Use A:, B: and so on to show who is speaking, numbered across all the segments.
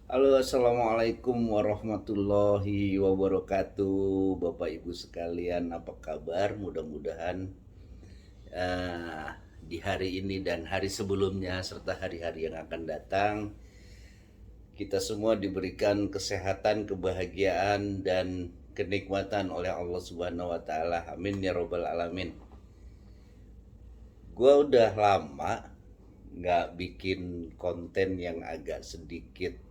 A: Halo, assalamualaikum warahmatullahi wabarakatuh, Bapak Ibu sekalian, apa kabar? Mudah-mudahan eh, di hari ini dan hari sebelumnya serta hari-hari yang akan datang kita semua diberikan kesehatan, kebahagiaan dan kenikmatan oleh Allah Subhanahu wa taala. Amin ya robbal alamin. Gua udah lama nggak bikin konten yang agak sedikit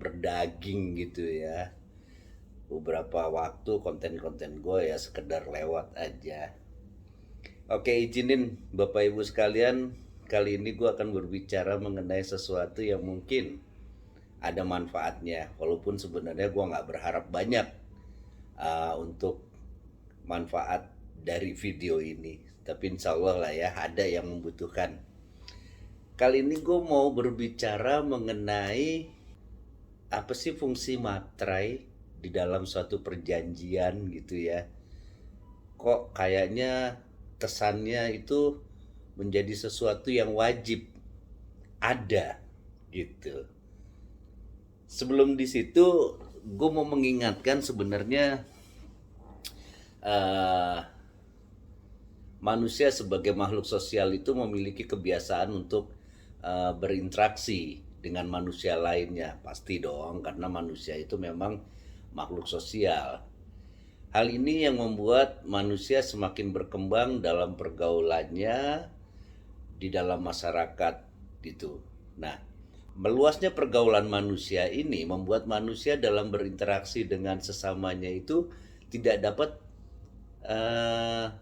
A: berdaging gitu ya. Beberapa waktu konten-konten gue ya sekedar lewat aja. Oke, izinin Bapak Ibu sekalian, kali ini gue akan berbicara mengenai sesuatu yang mungkin ada manfaatnya, walaupun sebenarnya gue nggak berharap banyak untuk manfaat dari video ini, tapi insya Allah lah ya ada yang membutuhkan. Kali ini gue mau berbicara mengenai apa sih fungsi materai di dalam suatu perjanjian gitu ya. Kok kayaknya kesannya itu menjadi sesuatu yang wajib ada gitu. Sebelum di situ gue mau mengingatkan sebenarnya eh, manusia sebagai makhluk sosial itu memiliki kebiasaan untuk berinteraksi dengan manusia lainnya, pasti dong, karena manusia itu memang makhluk sosial. Hal ini yang membuat manusia semakin berkembang dalam pergaulannya di dalam masyarakat gitu. Nah, meluasnya pergaulan manusia ini membuat manusia dalam berinteraksi dengan sesamanya itu tidak dapat uh,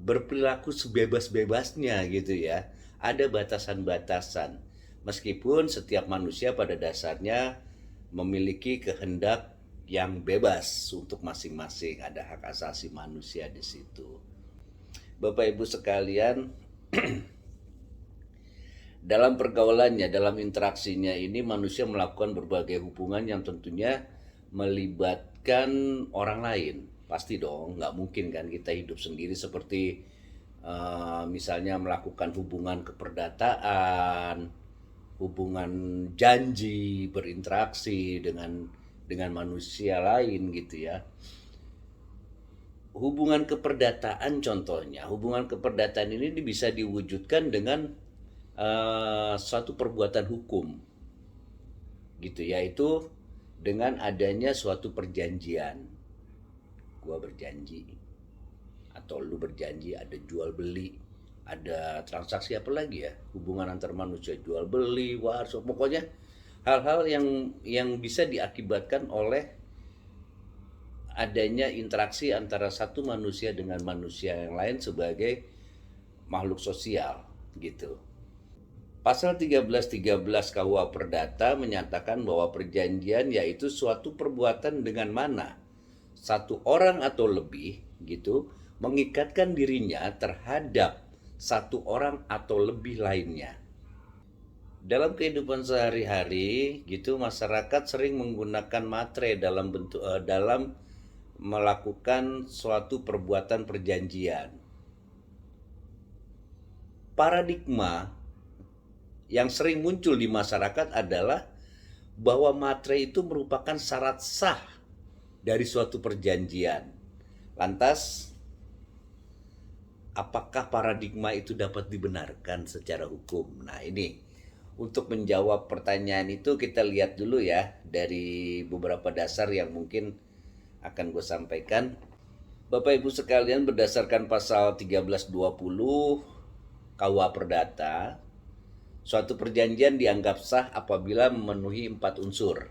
A: berperilaku sebebas-bebasnya gitu ya. Ada batasan-batasan. Meskipun setiap manusia pada dasarnya memiliki kehendak yang bebas untuk masing-masing, ada hak asasi manusia di situ. Bapak Ibu sekalian, dalam pergaulannya, dalam interaksinya ini manusia melakukan berbagai hubungan yang tentunya melibatkan orang lain. Pasti dong, nggak mungkin kan kita hidup sendiri seperti misalnya melakukan hubungan keperdataan, hubungan janji, berinteraksi dengan manusia lain gitu ya. Hubungan keperdataan contohnya, hubungan keperdataan ini bisa diwujudkan dengan suatu perbuatan hukum gitu, yaitu dengan adanya suatu perjanjian. Gua berjanji atau lu berjanji, ada jual beli, ada transaksi apa lagi ya, hubungan antar manusia, jual beli, waris, pokoknya hal-hal yang bisa diakibatkan oleh adanya interaksi antara satu manusia dengan manusia yang lain sebagai makhluk sosial gitu. Pasal 1313 KUA Perdata menyatakan bahwa perjanjian yaitu suatu perbuatan dengan mana satu orang atau lebih gitu mengikatkan dirinya terhadap satu orang atau lebih lainnya. Dalam kehidupan sehari-hari gitu masyarakat sering menggunakan materai dalam melakukan suatu perbuatan perjanjian. Paradigma yang sering muncul di masyarakat adalah bahwa materai itu merupakan syarat sah dari suatu perjanjian. Lantas, apakah paradigma itu dapat dibenarkan secara hukum? Nah, ini untuk menjawab pertanyaan itu kita lihat dulu ya dari beberapa dasar yang mungkin akan gue sampaikan. Bapak Ibu sekalian, berdasarkan pasal 1320 KUA Perdata, suatu perjanjian dianggap sah apabila memenuhi 4 unsur.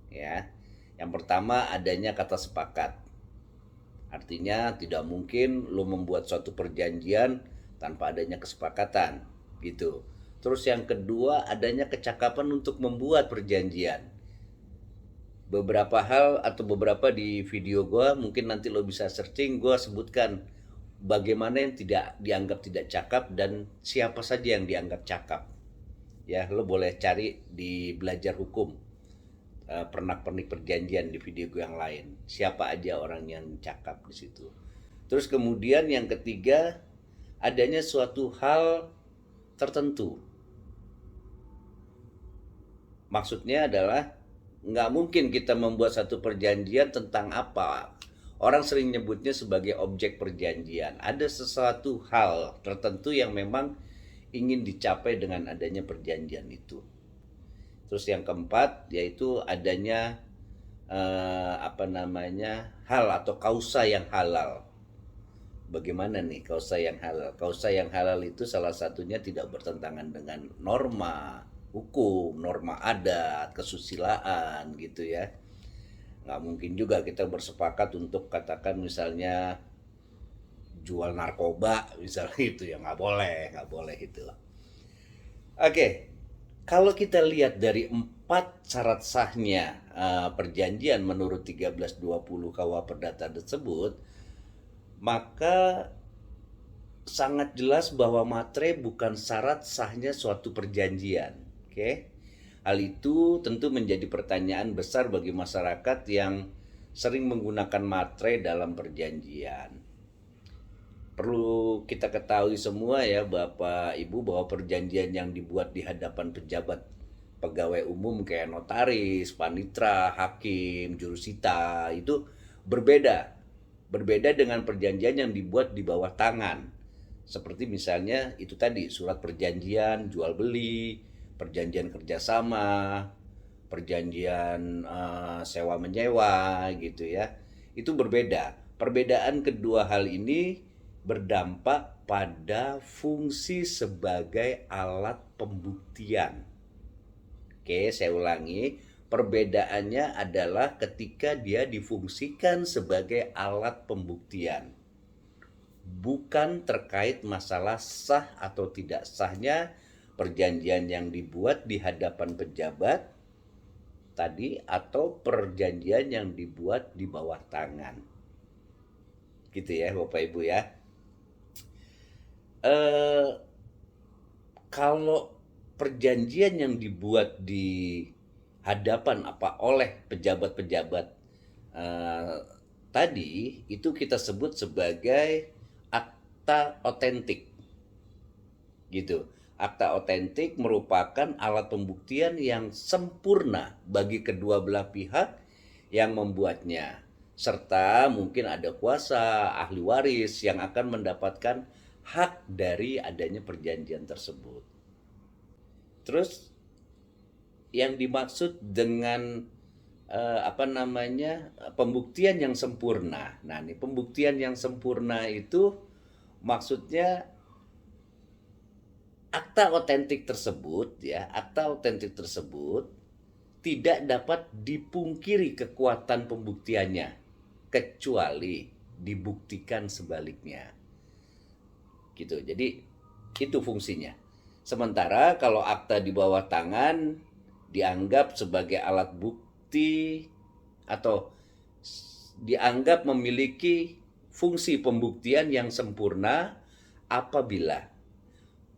A: Ya. Yang pertama adanya kata sepakat. Artinya tidak mungkin lo membuat suatu perjanjian tanpa adanya kesepakatan, gitu. Terus yang kedua adanya kecakapan untuk membuat perjanjian. Beberapa hal atau beberapa di video gue mungkin nanti lo bisa searching, gue sebutkan bagaimana yang tidak dianggap tidak cakap dan siapa saja yang dianggap cakap. Ya, lo boleh cari di belajar hukum, pernak-pernik perjanjian di video gue yang lain. Siapa aja orang yang cakap di situ. Terus kemudian yang ketiga, adanya suatu hal tertentu Maksudnya adalah nggak mungkin kita membuat satu perjanjian tentang apa. Orang sering nyebutnya sebagai objek perjanjian. Ada sesuatu hal tertentu yang memang ingin dicapai dengan adanya perjanjian itu. Terus yang keempat yaitu adanya hal atau kausa yang halal. Bagaimana nih kausa yang halal? Kausa yang halal itu salah satunya tidak bertentangan dengan norma hukum, norma adat, kesusilaan gitu ya. Nggak mungkin juga kita bersepakat untuk katakan misalnya jual narkoba misalnya itu ya nggak boleh itu. Oke, kalau kita lihat dari 4 syarat sahnya perjanjian menurut 1320 KUH Perdata tersebut, maka sangat jelas bahwa matre bukan syarat sahnya suatu perjanjian. Oke. Hal itu tentu menjadi pertanyaan besar bagi masyarakat yang sering menggunakan matre dalam perjanjian. Perlu kita ketahui semua ya Bapak Ibu bahwa perjanjian yang dibuat di hadapan pejabat pegawai umum kayak notaris, panitra, hakim, jurusita itu berbeda. Berbeda dengan perjanjian yang dibuat di bawah tangan. Seperti misalnya itu tadi surat perjanjian jual beli, perjanjian kerjasama, perjanjian sewa menyewa gitu ya. Itu berbeda. Perbedaan kedua hal ini berdampak pada fungsi sebagai alat pembuktian. Oke, saya ulangi. Perbedaannya adalah ketika dia difungsikan sebagai alat pembuktian. Bukan terkait masalah sah atau tidak sahnya perjanjian yang dibuat di hadapan pejabat tadi atau perjanjian yang dibuat di bawah tangan. Gitu ya Bapak Ibu ya. Kalau perjanjian yang dibuat di hadapan oleh pejabat-pejabat tadi itu kita sebut sebagai akta otentik gitu. Akta otentik merupakan alat pembuktian yang sempurna bagi kedua belah pihak yang membuatnya, serta mungkin ada kuasa ahli waris yang akan mendapatkan hak dari adanya perjanjian tersebut. Terus yang dimaksud dengan pembuktian yang sempurna. Nah, ini pembuktian yang sempurna itu maksudnya akta otentik tersebut tidak dapat dipungkiri kekuatan pembuktiannya kecuali dibuktikan sebaliknya. Gitu. Jadi itu fungsinya. Sementara kalau akta di bawah tangan dianggap sebagai alat bukti atau dianggap memiliki fungsi pembuktian yang sempurna apabila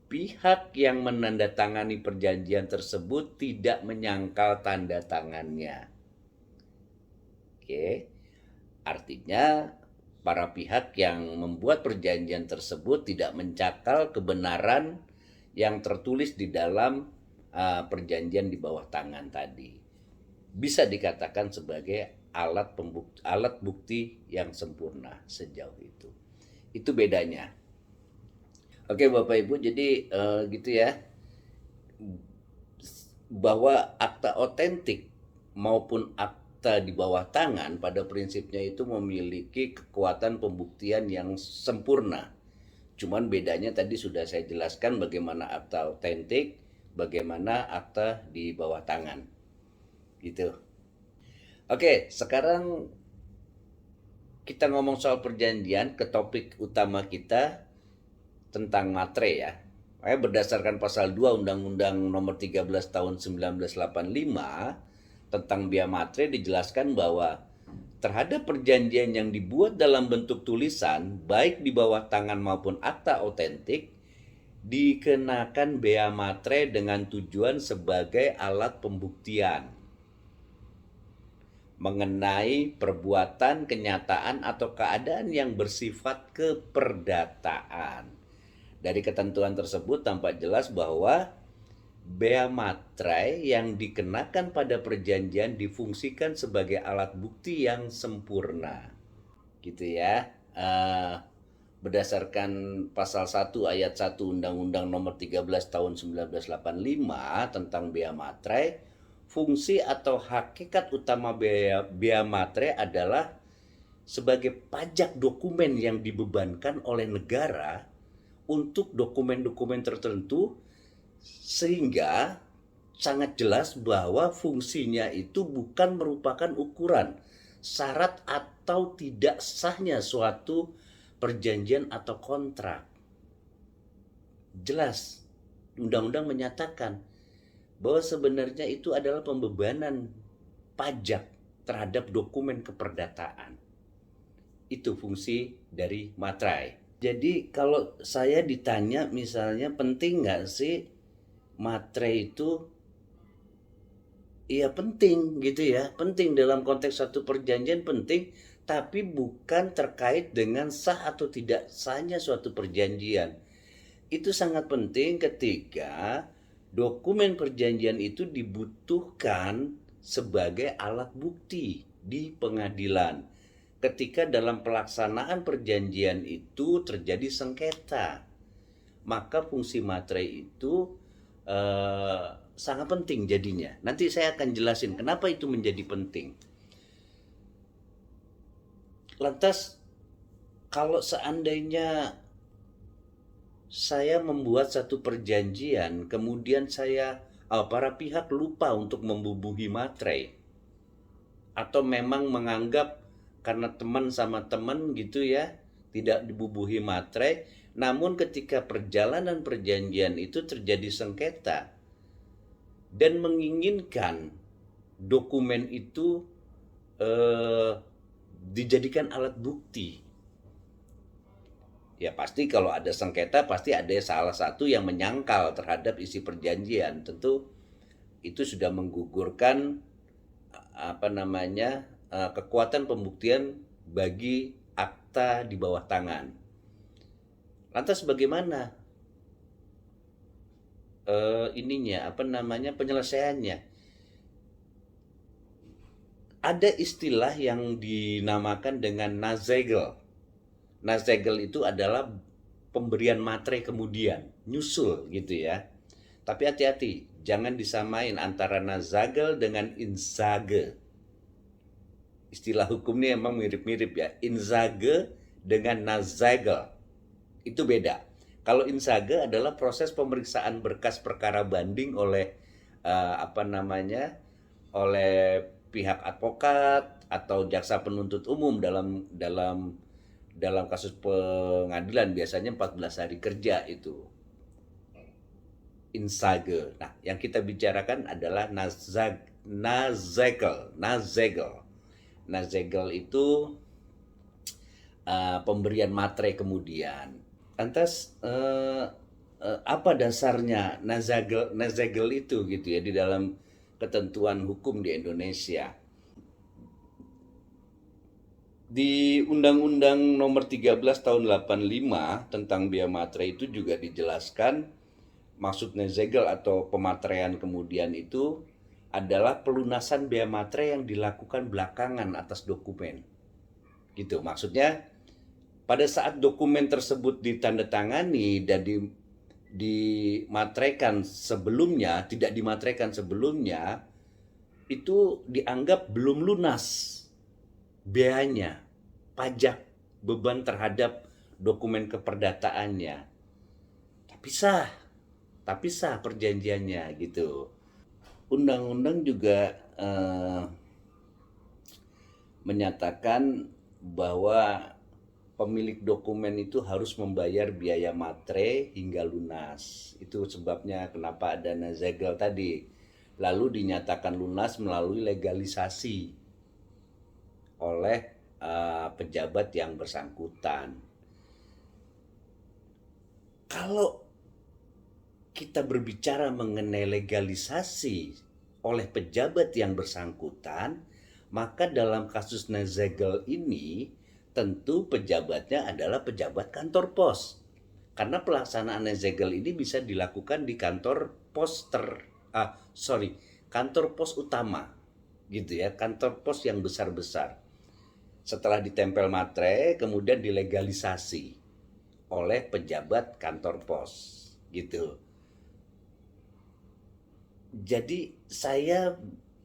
A: pihak yang menandatangani perjanjian tersebut tidak menyangkal tanda tangannya. Oke. Artinya para pihak yang membuat perjanjian tersebut tidak mencakal kebenaran yang tertulis di dalam perjanjian di bawah tangan tadi. Bisa dikatakan sebagai alat bukti yang sempurna sejauh itu. Itu bedanya. Oke Bapak Ibu, jadi gitu ya. Bahwa akta otentik maupun akta di bawah tangan pada prinsipnya itu memiliki kekuatan pembuktian yang sempurna. Cuman bedanya tadi sudah saya jelaskan bagaimana akta otentik, bagaimana akta di bawah tangan. Gitu. Oke, sekarang kita ngomong soal perjanjian ke topik utama kita tentang matre ya. Berdasarkan pasal 2 Undang-Undang Nomor 13 Tahun 1985 tentang bea matre dijelaskan bahwa terhadap perjanjian yang dibuat dalam bentuk tulisan, baik di bawah tangan maupun akta otentik, dikenakan bea matre dengan tujuan sebagai alat pembuktian mengenai perbuatan, kenyataan, atau keadaan yang bersifat keperdataan. Dari ketentuan tersebut tampak jelas bahwa bea materai yang dikenakan pada perjanjian difungsikan sebagai alat bukti yang sempurna. Gitu ya. Berdasarkan pasal 1 ayat 1 Undang-Undang Nomor 13 Tahun 1985 tentang bea materai, fungsi atau hakikat utama bea materai adalah sebagai pajak dokumen yang dibebankan oleh negara untuk dokumen-dokumen tertentu, sehingga sangat jelas bahwa fungsinya itu bukan merupakan ukuran syarat atau tidak sahnya suatu perjanjian atau kontrak. Jelas, undang-undang menyatakan bahwa sebenarnya itu adalah pembebanan pajak terhadap dokumen keperdataan. Itu fungsi dari materai. Jadi kalau saya ditanya misalnya penting nggak sih materai itu, iya penting gitu ya, penting dalam konteks satu perjanjian penting, tapi bukan terkait dengan sah atau tidak sahnya suatu perjanjian. Itu sangat penting ketika dokumen perjanjian itu dibutuhkan sebagai alat bukti di pengadilan. Ketika dalam pelaksanaan perjanjian itu terjadi sengketa, maka fungsi materai itu sangat penting jadinya. Nanti saya akan jelasin kenapa itu menjadi penting. Lantas kalau seandainya saya membuat satu perjanjian, kemudian para pihak lupa untuk membubuhi materai, atau memang menganggap karena teman sama teman gitu ya, tidak dibubuhi materai, namun ketika perjalanan perjanjian itu terjadi sengketa dan menginginkan dokumen itu dijadikan alat bukti, ya pasti kalau ada sengketa pasti ada salah satu yang menyangkal terhadap isi perjanjian. Tentu itu sudah menggugurkan kekuatan pembuktian bagi akta di bawah tangan. Lantas bagaimana penyelesaiannya? Ada istilah yang dinamakan dengan nazegel. Nazegel itu adalah pemberian materai kemudian, nyusul gitu ya. Tapi hati-hati, jangan disamain antara nazagel dengan inzage. Istilah hukumnya emang mirip-mirip ya. Inzage dengan nazegel itu beda. Kalau inzage adalah proses pemeriksaan berkas perkara banding oleh oleh pihak advokat atau jaksa penuntut umum dalam kasus pengadilan, biasanya 14 hari kerja itu inzage. Nah, yang kita bicarakan adalah nazegel. Nazegel itu pemberian materai kemudian. Lantas apa dasarnya nazegel itu gitu ya di dalam ketentuan hukum di Indonesia? Di Undang-Undang Nomor 13 Tahun 85 tentang bea materai itu juga dijelaskan maksud nazegel atau pemateraian kemudian itu adalah pelunasan bea materai yang dilakukan belakangan atas dokumen. Gitu, maksudnya pada saat dokumen tersebut ditandatangani dan dimateraikan sebelumnya, tidak dimateraikan sebelumnya, itu dianggap belum lunas beanya, pajak, beban terhadap dokumen keperdataannya. Tapi sah perjanjiannya gitu. Undang-undang juga menyatakan bahwa pemilik dokumen itu harus membayar biaya materai hingga lunas. Itu sebabnya kenapa ada nazegel tadi. Lalu dinyatakan lunas melalui legalisasi oleh pejabat yang bersangkutan. Kalau kita berbicara mengenai legalisasi oleh pejabat yang bersangkutan, maka dalam kasus nazegel ini tentu pejabatnya adalah pejabat kantor pos. Karena pelaksanaan segel ini bisa dilakukan di kantor kantor pos utama gitu ya, kantor pos yang besar-besar. Setelah ditempel materai, kemudian dilegalisasi oleh pejabat kantor pos gitu. Jadi saya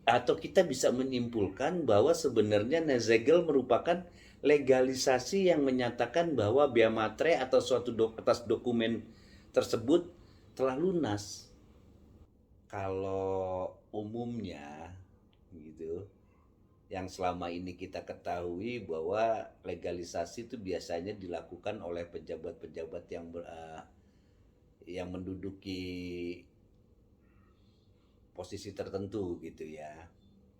A: atau kita bisa menyimpulkan bahwa sebenarnya Nezegel merupakan legalisasi yang menyatakan bahwa bea materai atau suatu atas dokumen tersebut telah lunas. Kalau umumnya gitu, yang selama ini kita ketahui bahwa legalisasi itu biasanya dilakukan oleh pejabat-pejabat yang menduduki posisi tertentu gitu ya.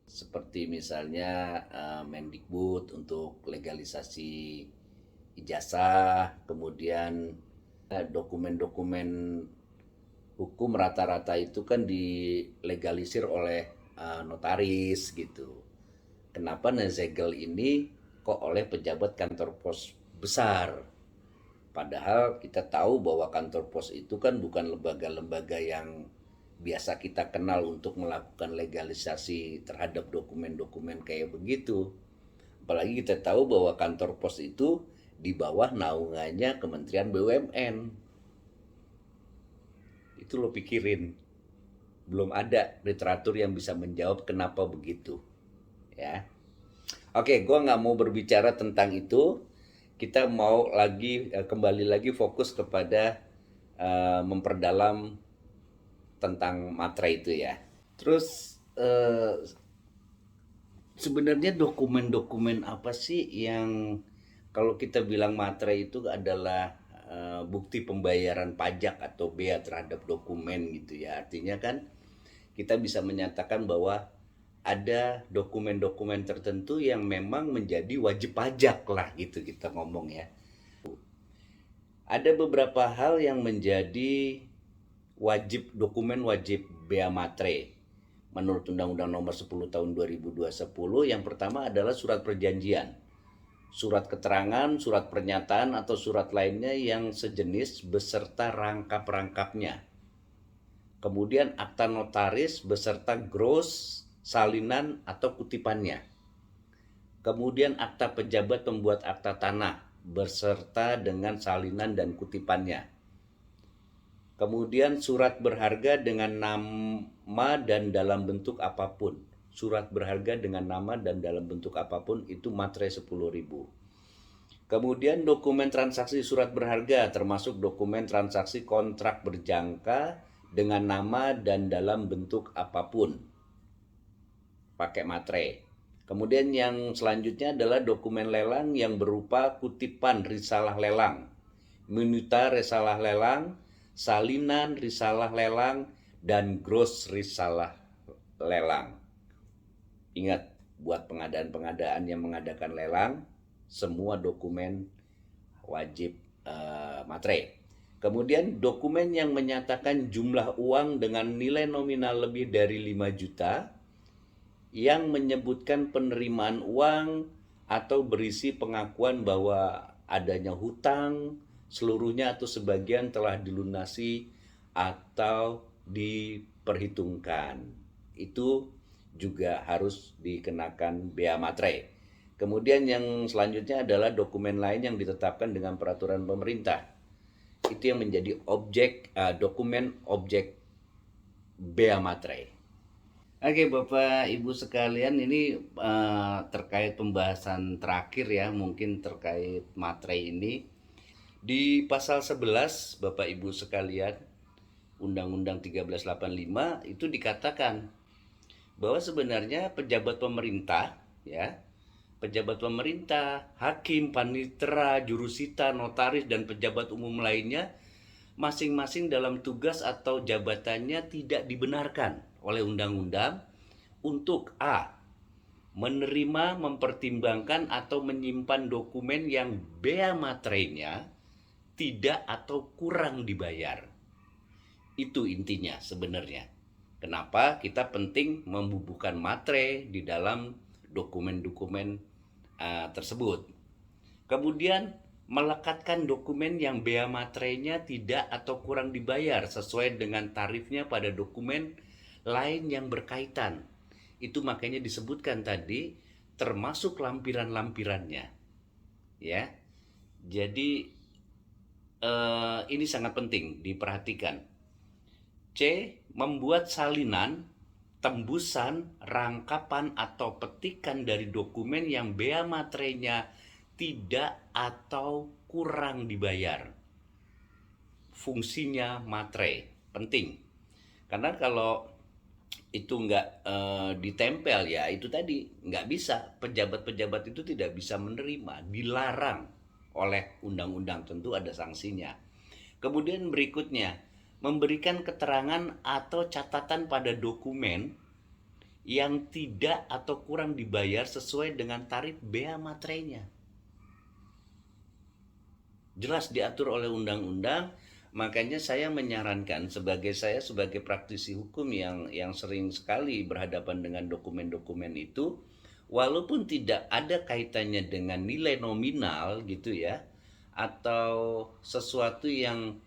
A: Seperti misalnya Mendikbud untuk legalisasi ijazah, kemudian dokumen-dokumen hukum rata-rata itu kan dilegalisir oleh notaris gitu. Kenapa Nezegel ini kok oleh pejabat kantor pos besar? Padahal kita tahu bahwa kantor pos itu kan bukan lembaga-lembaga yang biasa kita kenal untuk melakukan legalisasi terhadap dokumen-dokumen kayak begitu. Apalagi kita tahu bahwa kantor pos itu di bawah naungannya Kementerian BUMN. Itu lo pikirin, belum ada literatur yang bisa menjawab kenapa begitu. Ya, oke, gue nggak mau berbicara tentang itu. Kita mau kembali lagi fokus kepada memperdalam tentang materai itu ya. Terus sebenarnya dokumen-dokumen apa sih yang kalau kita bilang materai itu adalah bukti pembayaran pajak atau bea terhadap dokumen gitu ya. Artinya kan kita bisa menyatakan bahwa ada dokumen-dokumen tertentu yang memang menjadi wajib pajak lah gitu kita ngomong ya. Ada beberapa hal yang menjadi dokumen wajib bea materai menurut Undang-Undang Nomor 10 Tahun 2010. Yang pertama adalah surat perjanjian, surat keterangan, surat pernyataan atau surat lainnya yang sejenis beserta rangkap-rangkapnya. Kemudian akta notaris beserta gros, salinan atau kutipannya. Kemudian akta pejabat pembuat akta tanah beserta dengan salinan dan kutipannya. Kemudian surat berharga dengan nama dan dalam bentuk apapun. Surat berharga dengan nama dan dalam bentuk apapun itu materai 10.000. Kemudian dokumen transaksi surat berharga termasuk dokumen transaksi kontrak berjangka dengan nama dan dalam bentuk apapun, pakai materai. Kemudian yang selanjutnya adalah dokumen lelang yang berupa kutipan risalah lelang, minuta risalah lelang, salinan risalah lelang, dan gros risalah lelang. Ingat, buat pengadaan-pengadaan yang mengadakan lelang, semua dokumen wajib materai. Kemudian dokumen yang menyatakan jumlah uang dengan nilai nominal lebih dari 5 juta, yang menyebutkan penerimaan uang atau berisi pengakuan bahwa adanya hutang seluruhnya atau sebagian telah dilunasi atau diperhitungkan. Itu juga harus dikenakan bea materai. Kemudian yang selanjutnya adalah dokumen lain yang ditetapkan dengan peraturan pemerintah. Itu yang menjadi dokumen objek bea materai. Oke, Bapak Ibu sekalian, ini terkait pembahasan terakhir ya, mungkin terkait materai ini. Di pasal 11, Bapak Ibu sekalian, Undang-Undang 1385 itu dikatakan bahwa sebenarnya pejabat pemerintah ya, pejabat pemerintah, hakim, panitera, jurusita, notaris, dan pejabat umum lainnya masing-masing dalam tugas atau jabatannya tidak dibenarkan oleh undang-undang untuk A. Menerima, mempertimbangkan, atau menyimpan dokumen yang bea materainya tidak atau kurang dibayar. Itu intinya sebenarnya. Kenapa kita penting membubuhkan materai di dalam dokumen-dokumen tersebut. Kemudian melekatkan dokumen yang bea materainya tidak atau kurang dibayar sesuai dengan tarifnya pada dokumen lain yang berkaitan. Itu makanya disebutkan tadi termasuk lampiran-lampirannya. Ya. Jadi ini sangat penting diperhatikan. C. Membuat salinan, tembusan, rangkapan atau petikan dari dokumen yang bea materainya tidak atau kurang dibayar. Fungsinya materai penting, karena kalau itu nggak ditempel, ya itu tadi nggak bisa, pejabat-pejabat itu tidak bisa menerima, dilarang oleh undang-undang, tentu ada sanksinya. Kemudian berikutnya, memberikan keterangan atau catatan pada dokumen yang tidak atau kurang dibayar sesuai dengan tarif bea materainya. Jelas diatur oleh undang-undang. Makanya saya menyarankan, saya sebagai praktisi hukum yang sering sekali berhadapan dengan dokumen-dokumen itu, walaupun tidak ada kaitannya dengan nilai nominal gitu ya, atau sesuatu yang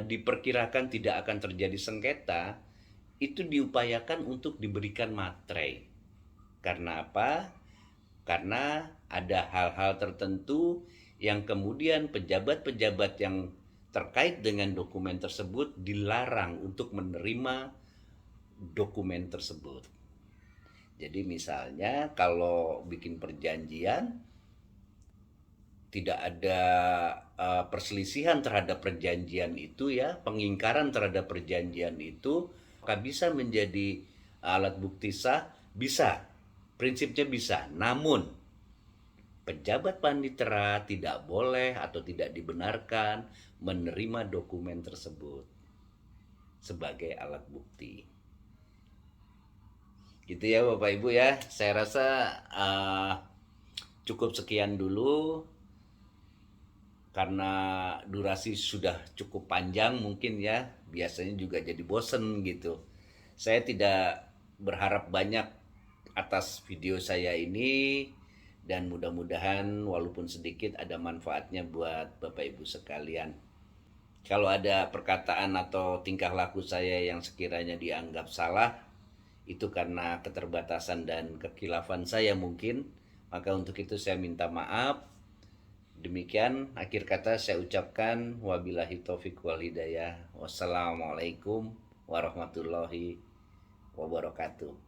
A: diperkirakan tidak akan terjadi sengketa, itu diupayakan untuk diberikan materai. Karena apa? Karena ada hal-hal tertentu yang kemudian pejabat-pejabat yang terkait dengan dokumen tersebut dilarang untuk menerima dokumen tersebut. Jadi misalnya kalau bikin perjanjian, tidak ada perselisihan terhadap perjanjian itu ya, pengingkaran terhadap perjanjian itu, maka bisa menjadi alat bukti sah, bisa, prinsipnya bisa. Namun pejabat panitera tidak boleh atau tidak dibenarkan menerima dokumen tersebut sebagai alat bukti. Gitu ya Bapak Ibu ya. Saya rasa cukup sekian dulu, karena durasi sudah cukup panjang mungkin ya. Biasanya juga jadi bosen gitu. Saya tidak berharap banyak atas video saya ini, dan mudah-mudahan walaupun sedikit ada manfaatnya buat Bapak Ibu sekalian. Kalau ada perkataan atau tingkah laku saya yang sekiranya dianggap salah, itu karena keterbatasan dan kekhilafan saya mungkin, maka untuk itu saya minta maaf. Demikian akhir kata saya ucapkan, wabillahi taufiq wal hidayah. Wassalamualaikum warahmatullahi wabarakatuh.